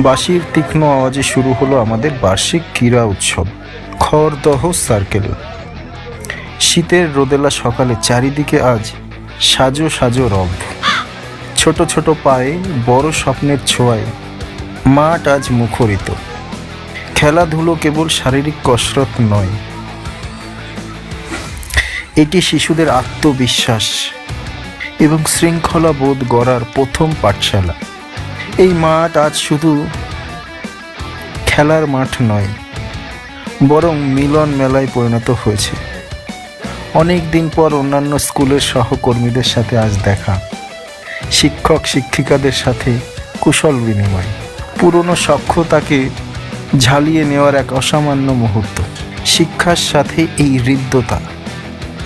বাঁশির তীক্ষ্ণ আওয়াজে শুরু হলো আমাদের বার্ষিক ক্রীড়া উৎসব খড়দহ সার্কেল। শীতের রোদেলা সকালে চারিদিকে আজ সাজো সাজো রব। ছোট ছোট পায়ে বড় স্বপ্নের ছোঁয়ায় মাঠ আজ মুখরিত। খেলাধুলো কেবল শারীরিক কসরত নয়, এটি শিশুদের আত্মবিশ্বাস এবং শৃঙ্খলা বোধ গড়ার প্রথম পাঠশালা। এই মাঠ আজ শুধু খেলার মাঠ নয়, বরং মিলন মেলায় পরিণত হয়েছে। অনেক দিন পর অন্যান্য স্কুলের সহকর্মীদের সাথে আজ দেখা, শিক্ষক শিক্ষিকাদের সাথে কুশল বিনিময়, পুরনো সখ্যতাকে ঝালিয়ে নেওয়ার এক অসামান্য মুহূর্ত। শিক্ষার সাথে এই হৃদ্যতা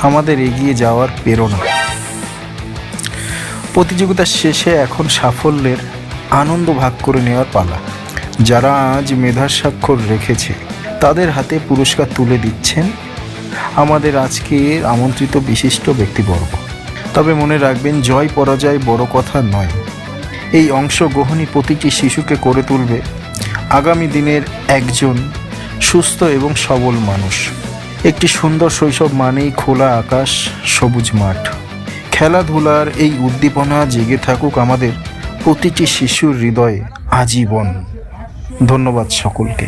আমাদের এগিয়ে যাওয়ার প্রেরণা। প্রতিযোগিতার শেষে এখন সাফল্যের আনন্দ ভাগ করে নেওয়ার পালা। যারা আজ মেধার স্বাক্ষর রেখেছে তাদের হাতে পুরস্কার তুলে দিচ্ছেন আমাদের আজকের আমন্ত্রিত বিশিষ্ট ব্যক্তিবর্গ। তবে মনে রাখবেন, জয় পরাজয় বড় কথা নয়, এই অংশগ্রহণই প্রতিটি শিশুকে করে তুলবে আগামী দিনের একজন সুস্থ এবং সবল মানুষ। একটি সুন্দর শৈশব মানেই খোলা আকাশ, সবুজ মাঠ। খেলাধুলার এই উদ্দীপনা জেগে থাকুক আমাদের প্রতিটি শিশুর হৃদয়ে আজীবন। ধন্যবাদ সকলকে।